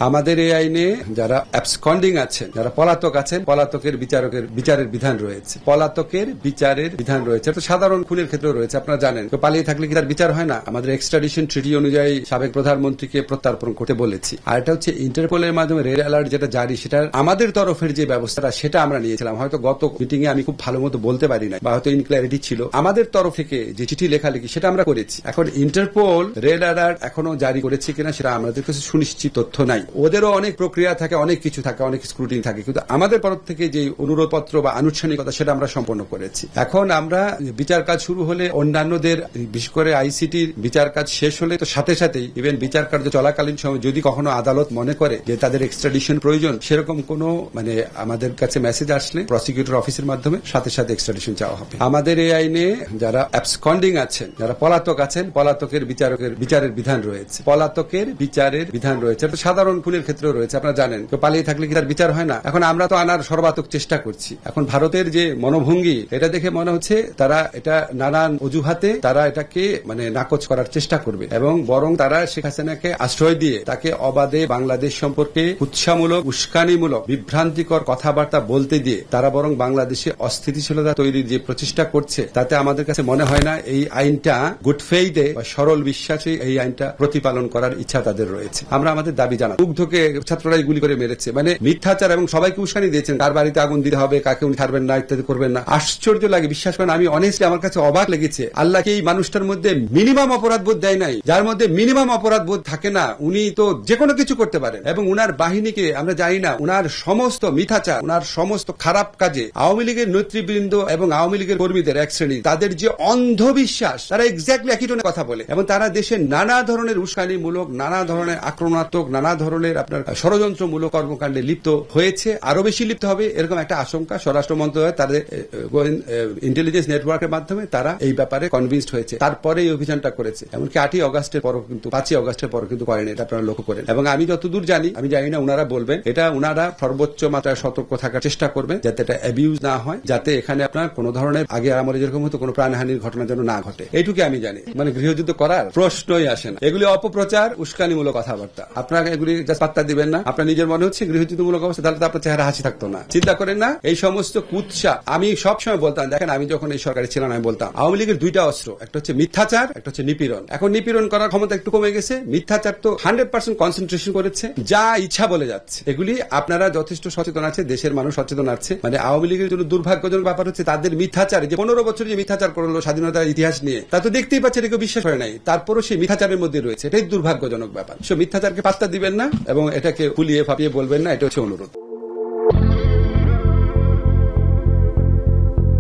আমাদের এই আইনে যারা অ্যাবসকন্ডিং আছেন, যারা পলাতক আছেন, পলাতকের বিচারের বিধান রয়েছে। পলাতকের বিচারের বিধান রয়েছে। তো সাধারণ খুনের ক্ষেত্রেও রয়েছে। আপনারা জানেন, তো পালিয়ে থাকলে কি তার বিচার হয় না? আমাদের এক্সট্রাডিশন ট্রিটি অনুযায়ী সাবেক প্রধানমন্ত্রীকে প্রত্যার্পণ করতে বলেছি। আর এটা হচ্ছে ইন্টারপোলের মাধ্যমে রেড অ্যালার্ট যেটা জারি, সেটা আমাদের তরফের যে ব্যবস্থাটা সেটা আমরা নিয়েছিলাম। হয়তো গত মিটিং এ আমি খুব ভালো মতো বলতে পারি না, বা হয়তো ইনক্লারিটি ছিল। আমাদের তরফ থেকে যে চিঠি লেখালেখি সেটা আমরা করেছি। এখন ইন্টারপোল রেড অ্যালার্ট এখনো জারি করেছে কিনা সেটা আমাদের কাছে সুনিশ্চিত তথ্য নাই। ওদেরও অনেক প্রক্রিয়া থাকে, অনেক কিছু থাকে, অনেক স্ক্রুটিনি থাকে, কিন্তু আমাদের তরফ থেকে যে অনুরোধপত্র বা আনুষ্ঠানিকতা সেটা আমরা সম্পন্ন করেছি। এখন আমরা বিচার কাজ শুরু হলে অন্যান্যদের, বিশেষ করে আইসিটির বিচার কাজ শেষ হলে তো সাথে সাথেই ইভেন বিচার কার্য চলাকালীন সময় যদি কখনো আদালত মনে করে যে তাদের এক্সট্রাডিশন প্রয়োজন, সেরকম কোনো আমাদের কাছে মেসেজ আসলে প্রসিকিউটর অফিসের মাধ্যমে সাথে সাথে এক্সট্রাডিশন চাওয়া হবে। আমাদের এই আইনে যারা অ্যাবসকন্ডিং আছেন, যারা পলাতক আছেন, পলাতকের বিচারের বিধান রয়েছে। পলাতকের বিচারের বিধান রয়েছে। তো সাধারণ খুনের ক্ষেত্রেও রয়েছে। আপনারা জানেন, তো পালিয়ে থাকলে কি তার বিচার হয় না? এখন আমরা তো আনার সর্বাত্মক চেষ্টা করছি। এখন ভারতের যে মনোভঙ্গি, এটা দেখে মনে হচ্ছে তারা এটা নানান অজুহাতে তারা এটাকে নাকচ করার চেষ্টা করবে, এবং বরং তারা শেখ হাসিনাকে আশ্রয় দিয়ে তাকে অবাধে বাংলাদেশ সম্পর্কে উৎসাহমূলক, উস্কানিমূলক, বিভ্রান্তিকর কথাবার্তা বলতে দিয়ে তারা বরং বাংলাদেশে অস্থিতিশীলতা তৈরির যে প্রচেষ্টা করছে, তাতে আমাদের কাছে মনে হয় না এই আইনটা গুড ফেইথে বা সরল বিশ্বাসে এই আইনটা প্রতিপালন করার ইচ্ছা তাদের রয়েছে। আমরা আমাদের দাবি জানাই। মুগ্ধকে ছাত্ররাই গুলি করে মেরেছে, মিথ্যাচার, এবং সবাইকে উস্কানি দিয়েছেন, কার বাড়িতে আগুন দিতে হবে, কাকে উনি ছাড়বেন না, ইত্যাদি করবেন না। আশ্চর্য লাগে, বিশ্বাস করেন, আমি অনেস্টলি আমার কাছে অবাক লেগেছে। আল্লাহকে এই মানুষটার মধ্যে মিনিমাম অপরাধ বোধ দেয় নাই। যার মধ্যে মিনিমাম অপরাধ বোধ থাকে না, উনি তো যে কোনো কিছু করতে পারেন। এবং উনার বাহিনীকে আমরা জানি না, উনার সমস্ত মিথ্যাচার, উনার সমস্ত খারাপ কাজে আওয়ামী লীগের নেতৃবৃন্দ এবং আওয়ামী লীগের কর্মীদের এক শ্রেণী, তাদের যে অন্ধবিশ্বাস, তারা এক্স্যাক্টলি একই টোনে কথা বলে, এবং তারা দেশের নানা ধরনের উস্কানিমূলক, নানা ধরনের আক্রমণাত্মক, নানা ধরনের আপনার ষড়যন্ত্রমূলক কর্মকাণ্ডে লিপ্ত হয়েছে, আরো বেশি লিপ্ত হবে, এরকম একটা আশঙ্কা স্বরাষ্ট্র মন্ত্রণালয় তাদের ইন্টেলিজেন্স নেটওয়ার্কের মাধ্যমে তারা এই ব্যাপারে কনভিন্সড হয়েছে। তারপরে এই অভিযানটা করেছে। এমনকি 8ই অগস্টের পরও কিন্তু, 5ই অগস্টের পরও কিন্তু করেন। এটা আপনারা লক্ষ্য করেন। এবং আমি যতদূর জানি, আমি জানি না উনারা বলবেন, এটা উনারা সর্বোচ্চ মাত্রায় সতর্ক থাকার চেষ্টা করবেন, যাতে এটা অ্যাবিউজ না হয়, যাতে এখানে আপনার কোন ধরনের আগে আমাদের যেরকম হতো কোনো প্রাণহানির ঘটনা যেন না ঘটে। এইটুকু আমি জানি। গৃহযুদ্ধ করার প্রশ্নই আসে না। এগুলি অপপ্রচার, উস্কানিমূলক কথাবার্তা। আপনারা এগুলি জাস্ট পাত্তা দিবেন না। আপনার নিজের মনে হচ্ছে গৃহযুদ্ধমূলক অবস্থা, তাহলে তো আপনার চেহারা হাসি থাকতো না। চিন্তা করেন না এই সমস্ত কুৎসা। আমি সবসময় বলতাম, দেখেন, আমি যখন এই সরকারে ছিলাম আমি বলতাম আওয়ামী লীগের দুইটা অস্ত্র, একটা হচ্ছে মিথ্যাচার, একটা হচ্ছে নিপীড়ন। এখন নিপীড়ন করার ক্ষমতা একটু কমে গেছে, মিথ্যাচার তো 100% কনসেন্ট্রেশন করেছে, যা ইচ্ছা বলে যাচ্ছে। এগুলি আপনারা যথেষ্ট সচেতন আছে, দেশের মানুষ সচেতন আছে। আওয়ামী লীগের জন্য দুর্ভাগ্যজনক ব্যাপার হচ্ছে তাদের মিথ্যাচার, যে 15 বছর যে মিথ্যাচার করলো স্বাধীনতার ইতিহাস নিয়ে, তা তো দেখতেই পাচ্ছে, কেউ বিশ্বাস করে নাই। তারপরও সেই মিথ্যাচারের মধ্যে রয়েছে। এটাই দুর্ভাগ্যজনক ব্যাপার। মিথ্যাচারকে পাত্তা দিবেন না এবং এটাকে ফুলিয়ে ফাঁপিয়ে বলবেন না, এটা হচ্ছে অনুরোধ।